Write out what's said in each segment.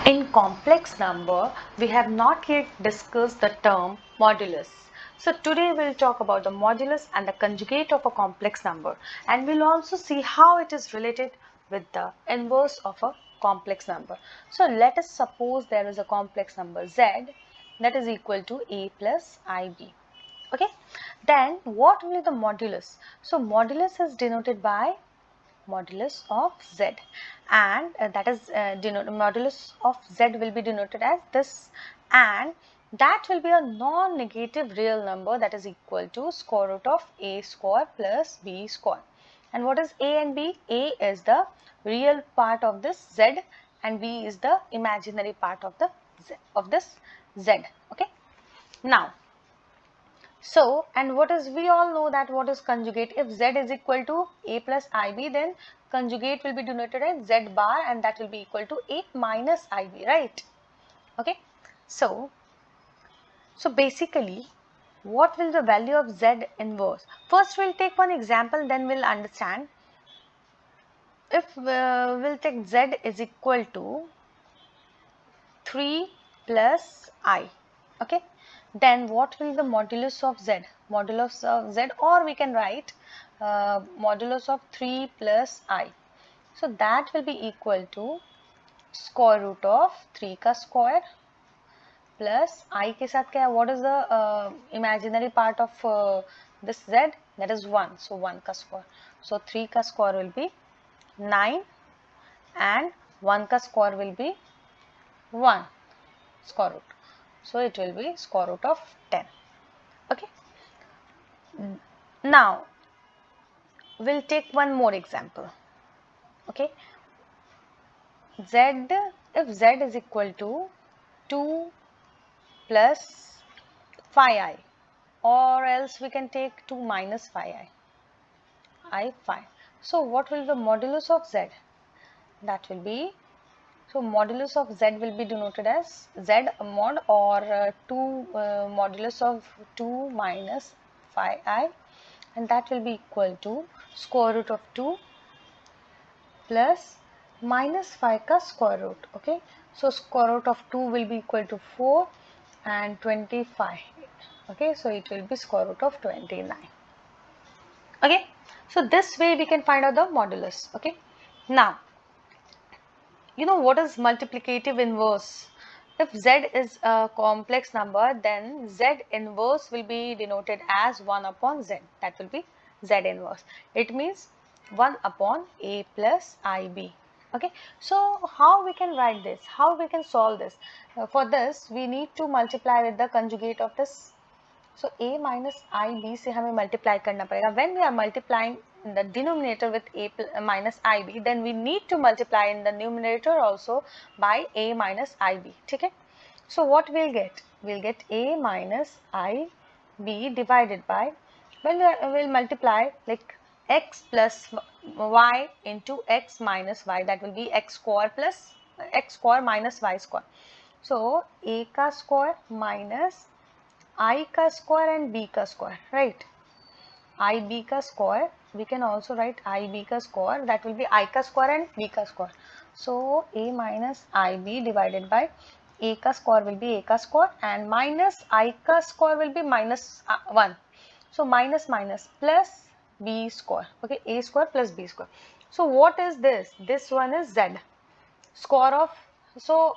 In complex number, we have not yet discussed the term modulus. So today we'll talk about the modulus and the conjugate of a complex number, and we'll also see how it is related with the inverse of a complex number. So let us suppose there is a complex number z that is equal to a plus ib. Okay, then what will be the modulus? So modulus is denoted by modulus of z, and that is modulus of z will be denoted as this, and that will be a non-negative real number that is equal to square root of a square plus b square. And what is a and b? A is the real part of this z and b is the imaginary part of the this z. Okay, now so, and what is, we all know that what is conjugate? If z is equal to a plus ib, then conjugate will be denoted as z bar, and that will be equal to a minus ib, right? Okay. So basically, what will the value of z inverse? First, we'll take one example, then we'll understand. If we'll take z is equal to 3 plus I. Okay, then what will the modulus of z? Modulus of z, or we can write modulus of 3 plus I. So that will be equal to square root of 3 का square plus I के साथ क्या है? What is the imaginary part of this z? That is 1. So 1 का square. So 3 का square will be 9 and 1 का square will be 1 square root. So it will be square root of 10. Okay. Now we'll take one more example. Okay. Z, if z is equal to 2 plus 5i, or else we can take 2 minus 5i, I 5. So what will the modulus of z? That will be, so modulus of z will be denoted as z mod, or 2 modulus of 2 minus 5i, and that will be equal to square root of 2 plus minus 5 ka square root. Okay, so square root of 2 will be equal to 4 and 25. Okay, so it will be square root of 29. Okay, so this way we can find out the modulus. Okay, now you know what is multiplicative inverse. If z is a complex number, then z inverse will be denoted as 1 upon z. That will be z inverse. It means 1 upon a plus ib. Okay, so how we can write this? How we can solve this? For this, we need to multiply with the conjugate of this. So a minus ib से हमें multiply करना पड़ेगा. When we are multiplying the denominator with a minus ib, then we need to multiply in the numerator also by a minus ib. ठीक है? So what we'll get? We'll get a minus ib divided by, when we'll multiply like x plus y into x minus y, that will be x square plus x square minus y square. So a का square minus I का square and b का square, right? IB का square, we can also write IB का square, that will be I का square and b का square. So a minus IB divided by a का square will be a का square, and minus I का square will be minus 1. So minus minus plus b square. Okay, a square plus b square. So what is this? This one is z. Square of, so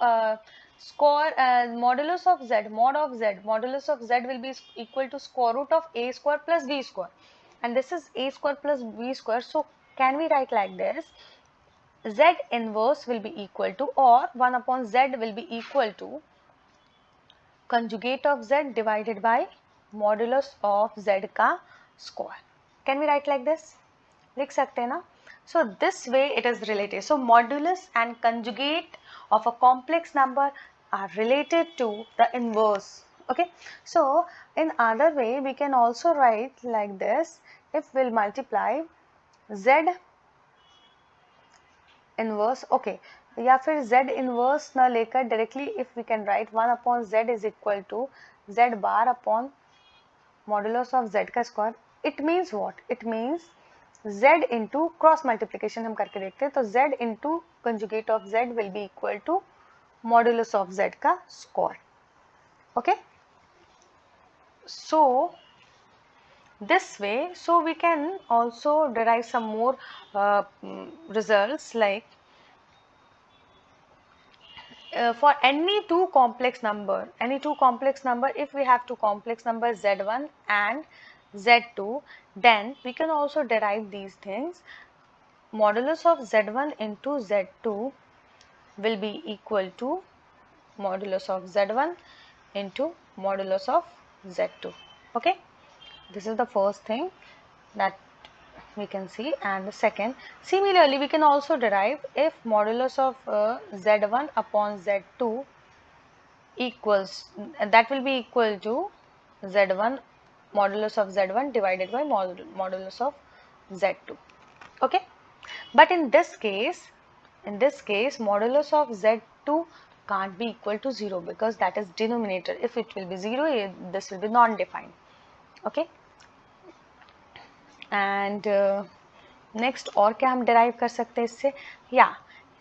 square modulus of z, modulus of z will be equal to square root of a square plus b square, and this is a square plus b square. So can we write like this? Z inverse will be equal to, or 1 upon z will be equal to conjugate of z divided by modulus of z का square. Can we write like this? लिख सकते हैं ना? So this way it is related. So modulus and conjugate of a complex number are related to the inverse. Okay, so in other way we can also write like this. If we'll multiply z inverse, okay, या फिर z inverse ना लेकर directly, if we can write 1 upon z is equal to z bar upon modulus of z का square. It means what? It means z into cross multiplication हम करके देखते हैं, तो z into conjugate of z will be equal to modulus of z का square. Okay, so this way, so we can also derive some more results, like for any two complex number, if we have two complex numbers z1 and z2, then we can also derive these things. Modulus of z1 into z2 will be equal to modulus of z1 into modulus of z2. Okay, this is the first thing that we can see. And the second, similarly we can also derive if modulus of z1 upon z2 equals, that will be equal to z1, modulus of z1 divided by modulus of z2. Okay, but in this case modulus of z2 can't be equal to 0 because that is denominator. If it will be 0, this will be non-defined. Okay, and next और क्या हम derive कर सकते हैं इससे, yeah,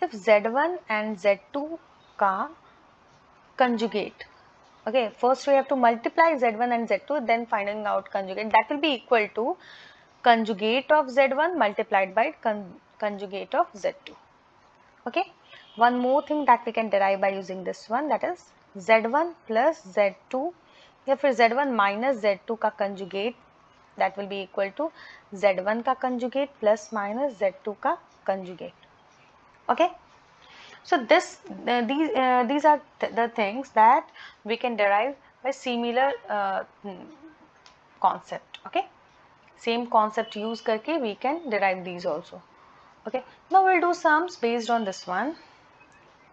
if z1 and z2 का conjugate, okay, first we have to multiply z1 and z2, then finding out conjugate, that will be equal to conjugate of z1 multiplied by conjugate of z2. Okay, one more thing that we can derive by using this one, that is z1 plus z2 या फिर z1 minus z2 का conjugate, that will be equal to z1 का conjugate plus minus z2 का conjugate. Okay, so these are the things that we can derive by similar concept. Okay, same concept use करके we can derive these also. Okay, now we'll do sums based on this one.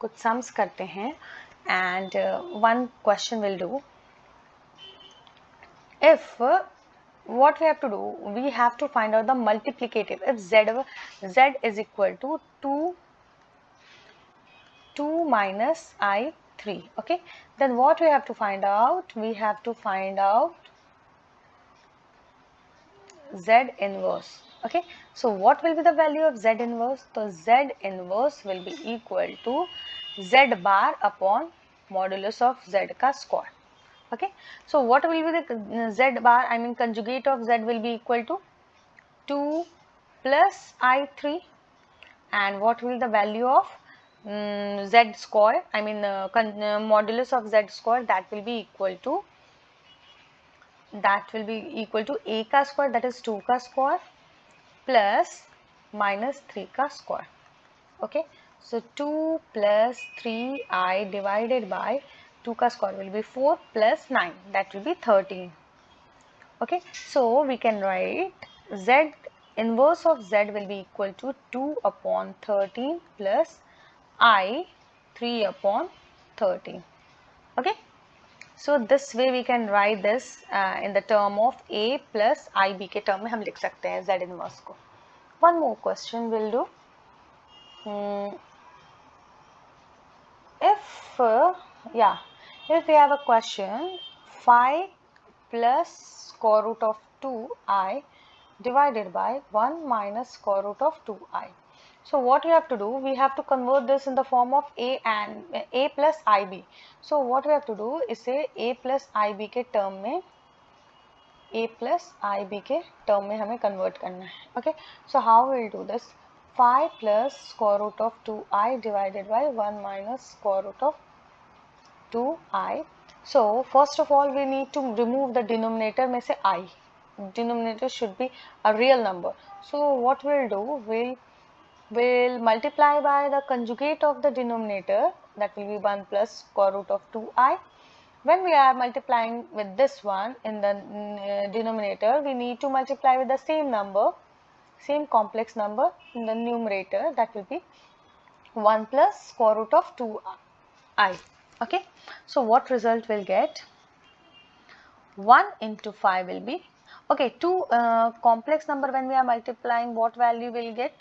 कुछ sums करते हैं and one question will do. If what we have to do, we have to find out the multiplicative. If z is equal to 2 minus I3, okay, then what we have to find out, we have to find out z inverse. Okay, so what will be the value of z inverse? So z inverse will be equal to z bar upon modulus of z का square. Okay, so what will be the z bar, I mean conjugate of z will be equal to 2 plus I3, and what will the value of z square, I mean modulus of z square, that will be equal to a का square, that is 2 का square plus minus 3 का square. Okay, so 2 plus 3i divided by 2 का square will be 4 plus 9, that will be 13. Okay, so we can write z inverse of z will be equal to 2 upon 13 plus I 3 upon 13. Okay, so this way we can write this in the term of a plus ib के term में हम लिख सकते हैं z inverse को. One more question will do. If we have a question 5 plus square root of 2i divided by 1 minus square root of 2i. So what we have to do, we have to convert this in the form of a and a plus ib. So what we have to do, इसे a plus ib के term में हमें convert करना है. Okay, so how we will do this? 5 plus square root of 2i divided by 1 minus square root of 2i. So first of all we need to remove the denominator में से I. Denominator should be a real number. So what we'll do, we'll multiply by the conjugate of the denominator, that will be 1 plus square root of 2i. When we are multiplying with this one in the denominator, we need to multiply with the same number, same complex number in the numerator, that will be 1 plus square root of 2i. Okay, so what result we'll get? 1 into 5 will be, okay, two complex number when we are multiplying, what value will get?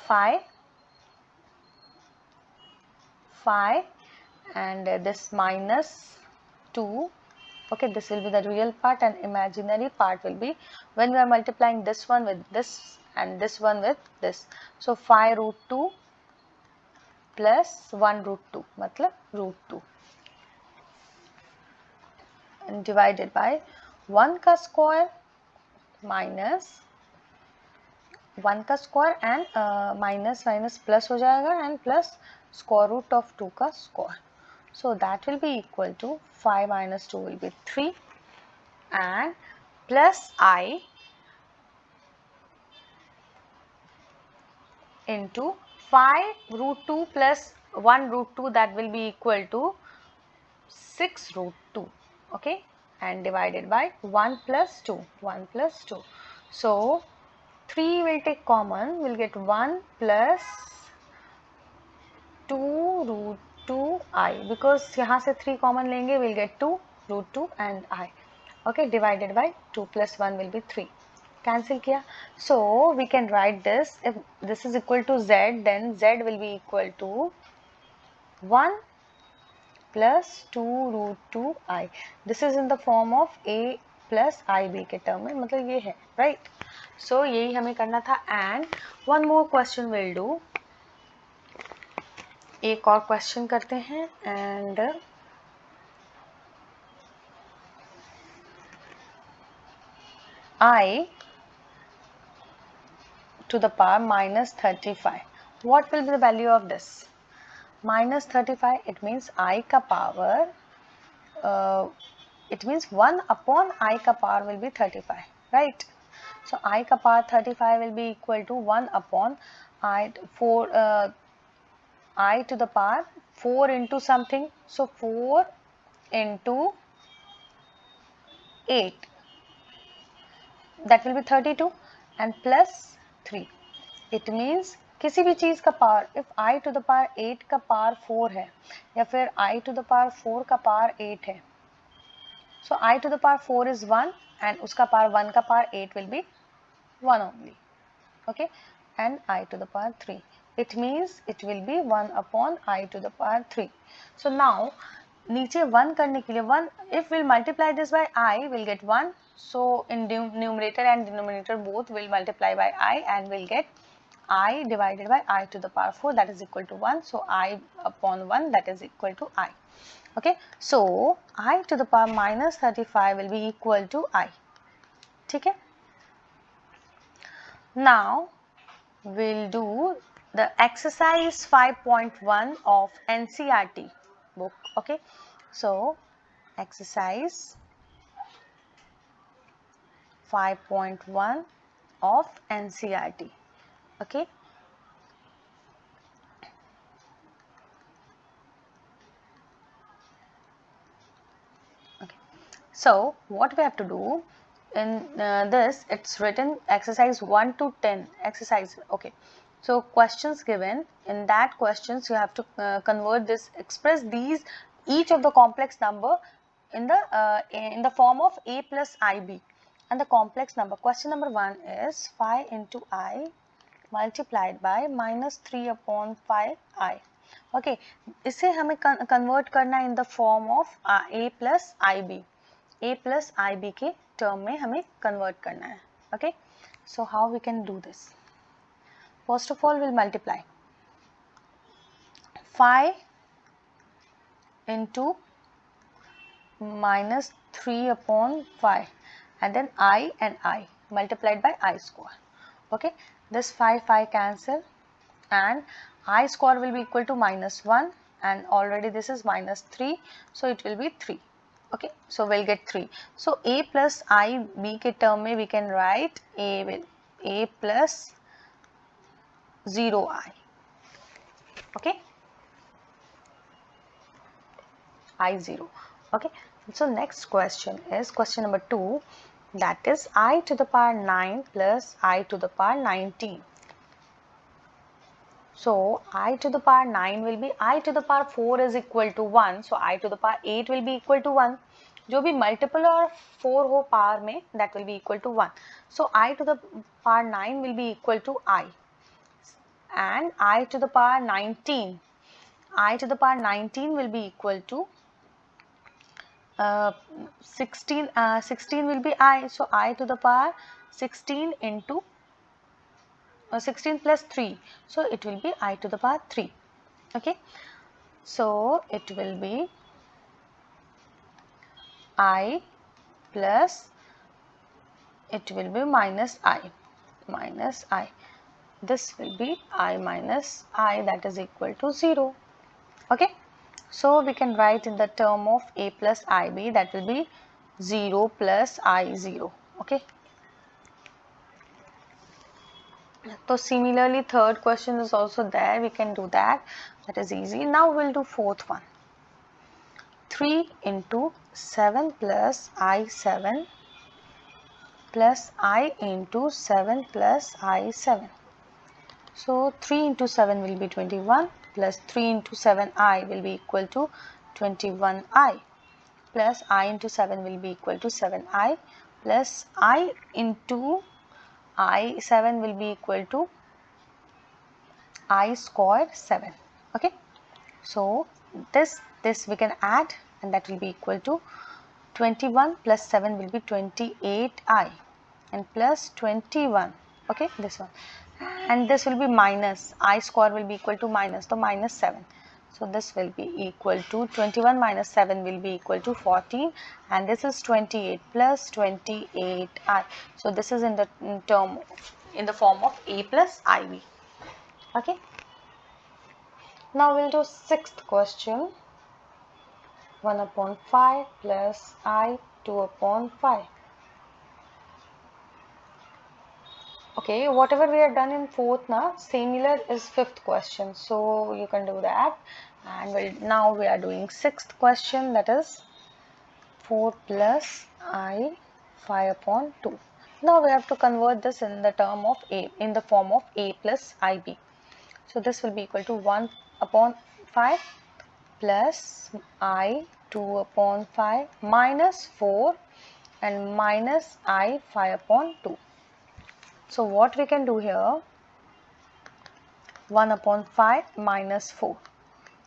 5 and this minus 2. Okay, this will be the real part and imaginary part will be when we are multiplying this one with this and this one with this. So 5 root 2 plus 1 root 2 मतलब root 2 divided by 1 का square minus 1 का square and minus minus plus हो जाएगा and plus square root of 2 का square. So that will be equal to 5 minus 2 will be 3 and plus I into 5 root 2 plus 1 root 2, that will be equal to 6 root 2, okay, and divided by 1 plus 2, 1 plus 2. So 3 will take common, we'll get 1 plus 2 root 2i, because यहाँ से 3 common लेंगे, we'll get 2 root 2 and I, okay, divided by 2 plus 1 will be 3, cancel किया. So we can write this, if this is equal to z, then z will be equal to 1 plus 2 root 2i. this is in the form of a plus ib के term में, मतलब ये है, right? So यही हमें करना था. and one more question will do, एक और क्वेश्चन करते हैं. And I to the power minus 35, what will be the value of this? Minus 35, it means I का power, it means 1 upon I का power will be 35, right? So I का power 35 will be equal to 1 upon I, 4 I to the power 4 into something, so 4 into 8, that will be 32 and plus 3. It means किसी भी चीज़ का power, if I to the power 8 का power 4 है या फिर I to the power 4 का power 8 है, so I to the power 4 is 1 and उसका पावर 1 का power 8 will be 1 only, okay, and I to the power 3, it means it will be 1 upon I to the power 3. So now नीचे 1 करने के लिए 1, if we'll multiply this by I, will get 1, so in numerator and denominator both will multiply by I and we'll get I divided by I to the power 4, that is equal to 1, so I upon 1, that is equal to I, okay. So I to the power minus 35 will be equal to I, ठीक है. Now we'll do the exercise 5.1 of NCERT book, okay. So exercise 5.1 of NCERT, okay. Okay, so what we have to do in this, it's written exercise 1 to 10 exercise, okay. So questions given, in that questions you have to convert this, express these each of the complex number in the form of a plus ib and the complex number. Question number 1 is 5 into I multiplied by minus 3 upon 5i, okay. इसे हमें convert करना in the form of a plus ib, a plus ib के term में हमें convert करना है, okay. So how we can do this? First of all, we'll multiply 5 into minus 3 upon 5 and then I and I multiplied by I square, okay. This 5 cancel and I square will be equal to minus 1 and already this is minus 3, so it will be 3, okay. So we'll get 3. So a plus I b के term में we can write a with a plus 0i, okay, I0, okay. So next question is question number 2, that is I to the power 9 plus I to the power 19. So I to the power 9 will be I to the power 4 is equal to 1, so I to the power 8 will be equal to 1. जो भी multiple और 4 हो power में, that will be equal to 1. So I to the power 9 will be equal to I, and I to the power 19, I to the power 19 will be equal to 16, 16 will be I, so I to the power 16 into 16 plus 3, so it will be I to the power 3, Okay, so it will be I plus, it will be minus I. This will be I minus I, that is equal to 0. Okay, so we can write in the term of A plus IB, that will be 0 plus I 0. Okay, so similarly third question is also there, we can do that, that is easy. Now we'll do fourth one. 3 into 7 plus I7 plus I into 7 plus I7. So 3 into 7 will be 21 plus 3 into 7I will be equal to 21I plus I into 7 will be equal to 7I plus I into I7 will be equal to I square 7. Okay, so this we can add, and that will be equal to 21 plus 7 will be 28I and plus 21. Okay, this one, and this will be minus I square will be equal to minus, so minus 7. So this will be equal to 21 minus 7 will be equal to 14, and this is 28 plus 28I. So this is in the form of A plus IB. Okay, now we'll do sixth question. 1 upon 5 plus I 2 upon 5. Okay, whatever we have done in fourth now, similar is fifth question, so you can do that. And now we are doing sixth question, that is 4 plus I 5 upon 2. Now we have to convert this in the term of A, in the form of A plus IB. So this will be equal to 1 upon 5 plus I 2 upon 5 minus 4 and minus I 5 upon 2. So what we can do here, 1 upon 5 minus 4.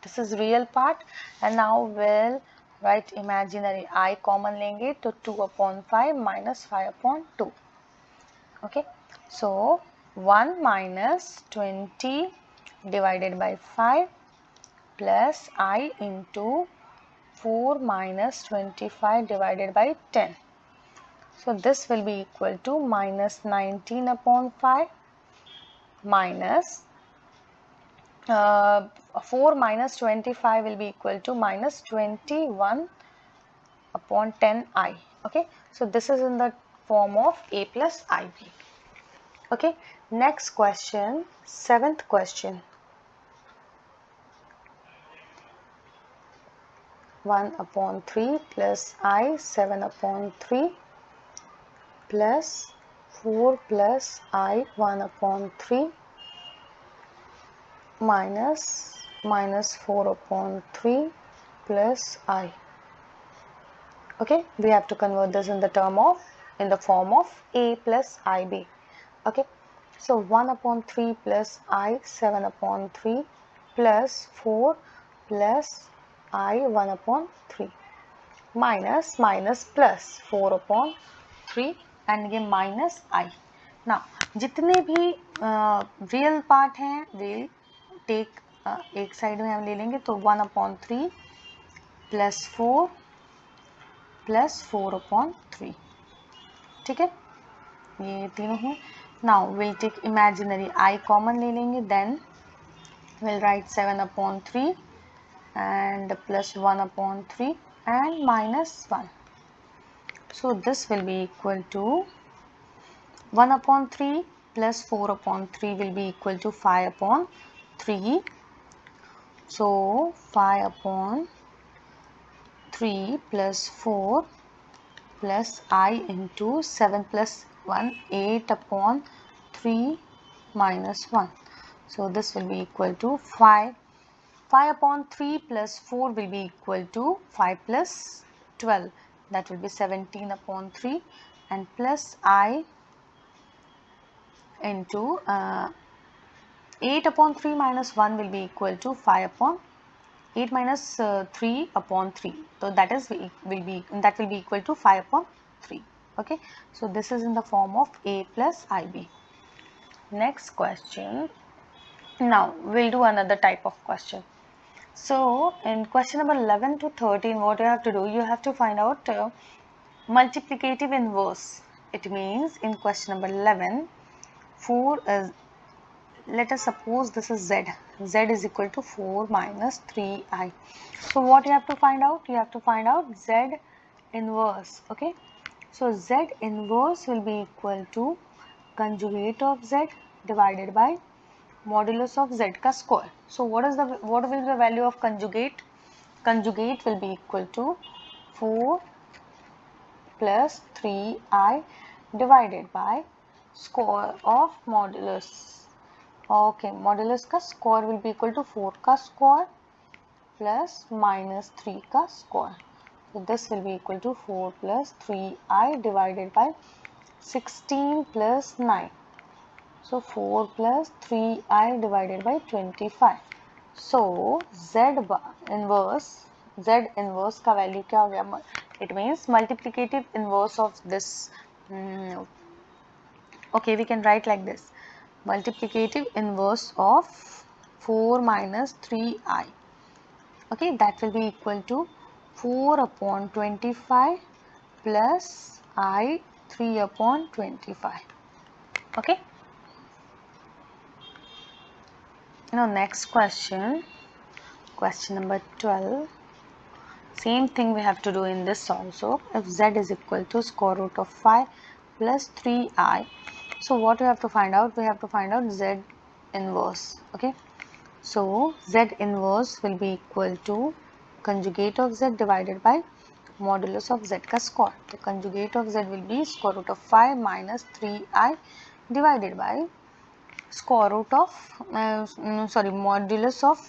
This is real part, and now we'll write imaginary I common लेंगे तो 2 upon 5 minus 5 upon 2. Okay, so 1 minus 20 divided by 5 plus I into 4 minus 25 divided by 10. So this will be equal to minus 19 upon 5 minus 4 minus 25 will be equal to minus 21 upon 10I. Okay, so this is in the form of A plus IB. Okay, next question, seventh question. 1 upon 3 plus I 7 upon 3 plus 4 plus I 1 upon 3 minus 4 upon 3 plus I. Okay, we have to convert this in the form of A plus IB. Okay, so 1 upon 3 plus I 7 upon 3 plus 4 plus I 1 upon 3 minus plus 4 upon 3 and ये minus I. Now जितने भी real part हैं we'll take एक side में हम ले लेंगे, तो 1 upon 3 plus 4 plus 4 upon 3. ठीक है, ये तीनों हैं. Now we'll take imaginary I common ले लेंगे, then we'll write 7 upon 3 and plus 1 upon 3 and minus 1. So this will be equal to 1 upon 3 plus 4 upon 3 will be equal to 5 upon 3. So 5 upon 3 plus 4 plus I into 7 plus 1, 8 upon 3 minus 1. So this will be equal to 5. 5 upon 3 plus 4 will be equal to 5 plus 12. That will be 17 upon 3 and plus I into 8 upon 3 minus 1 will be equal to 5 upon 8 minus 3 upon 3. So that will be equal to 5 upon 3. Okay, so this is in the form of A plus IB. Next question. Now we'll do another type of question. So in question number 11 to 13, what you have to do, you have to find out multiplicative inverse. It means in question number 11, 4 is, let us suppose this is z. Z is equal to 4 minus 3i. So what you have to find out? You have to find out z inverse. Okay. So z inverse will be equal to conjugate of z divided by modulus of z ka square. So what will be the value of conjugate? Conjugate will be equal to 4 plus 3i divided by square of modulus. Okay, modulus का square will be equal to 4 का square plus minus 3 का square. So this will be equal to 4 plus 3i divided by 16 plus 9. So 4 plus 3i divided by 25. So Z inverse का value क्या हो गया? It means multiplicative inverse of this. Okay, we can write like this. Multiplicative inverse of 4 minus 3i. Okay, that will be equal to 4 upon 25 plus I 3 upon 25. Okay. Now next question number 12. Same thing we have to do in this also. If z is equal to square root of 5 plus 3i. So what we have to find out? We have to find out z inverse. Okay. So z inverse will be equal to conjugate of z divided by modulus of z ka square. The conjugate of z will be square root of 5 minus 3i divided by square root of modulus of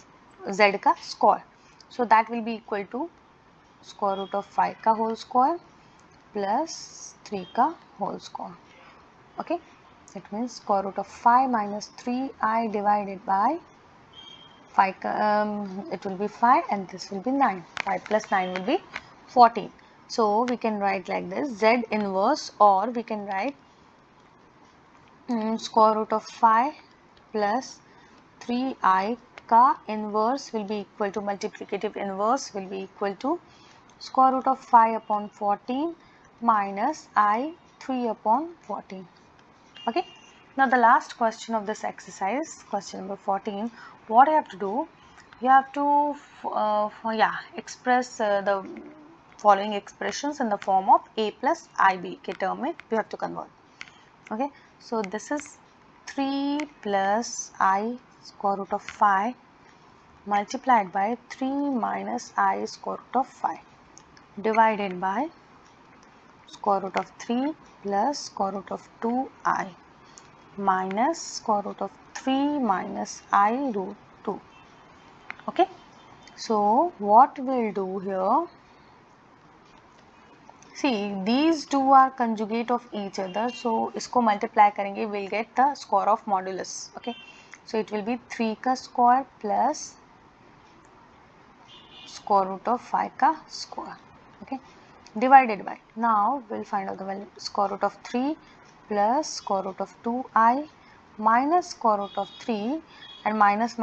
z का square. So that will be equal to square root of 5 का whole square plus 3 का whole square. Okay, it means square root of 5 minus 3i divided by 5 it will be 5 and this will be 9. 5 plus 9 will be 14. So we can write like this, z inverse, or we can write square root of 5 plus 3i का inverse will be equal to, multiplicative inverse will be equal to square root of 5 upon 14 minus I 3 upon 14. Okay. Now the last question of this exercise, question number 14, what I have to do, you have to express the following expressions in the form of a plus ib के term में you have to convert. Okay, so this is 3 plus I square root of 5 multiplied by 3 minus I square root of 5 divided by square root of 3 plus square root of 2i minus square root of 3 minus I root 2. Okay, so what we'll do here, see these two are conjugate of each other, so इसको multiply करेंगे, we'll get the square of modulus. Okay, so it will be 3 का square plus square root of 5 का square. Okay, divided by, now we'll find out the value, square root of 3 plus square root of 2i minus square root of 3 and minus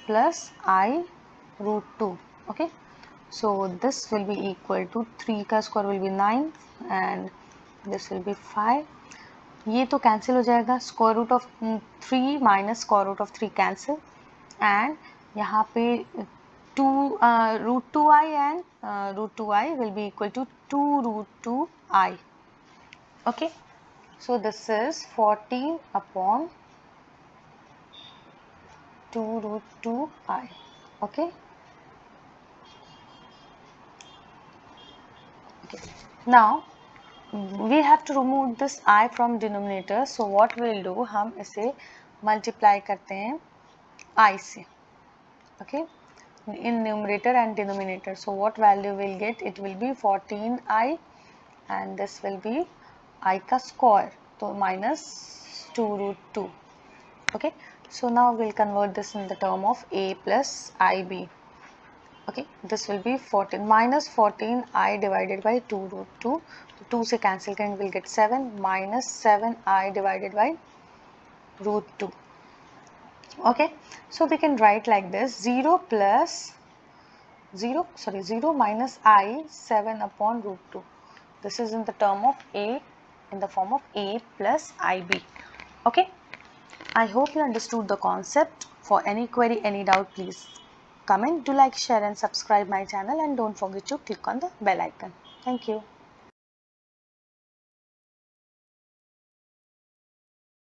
plus I root 2. Okay, so this will be equal to 3 का square will be 9 and this will be 5. ये तो cancel हो जाएगा, square root of 3 minus square root of 3 cancel and यहाँ पे root 2i and root 2i will be equal to 2 root 2i. Okay, so this is 14 upon 2 root 2i. Okay. Now we have to remove this I from denominator. So what we'll do, हम इसे multiply करते हैं I से. Okay, in numerator and denominator. So what value we'll get? It will be 14i and this will be I का square, so minus 2 root 2. Okay, so now we'll convert this in the term of a plus ib. Okay, this will be 14 minus 14 I divided by 2 root 2. So 2 से cancel करेंगे, we'll get 7 minus 7 I divided by root 2. Okay, so we can write like this: 0 minus I 7 upon root 2. This is in the term of A, in the form of A plus IB. Okay, I hope you understood the concept. For any query, any doubt, please comment, do like, share and subscribe my channel, and don't forget to click on the bell icon. Thank you.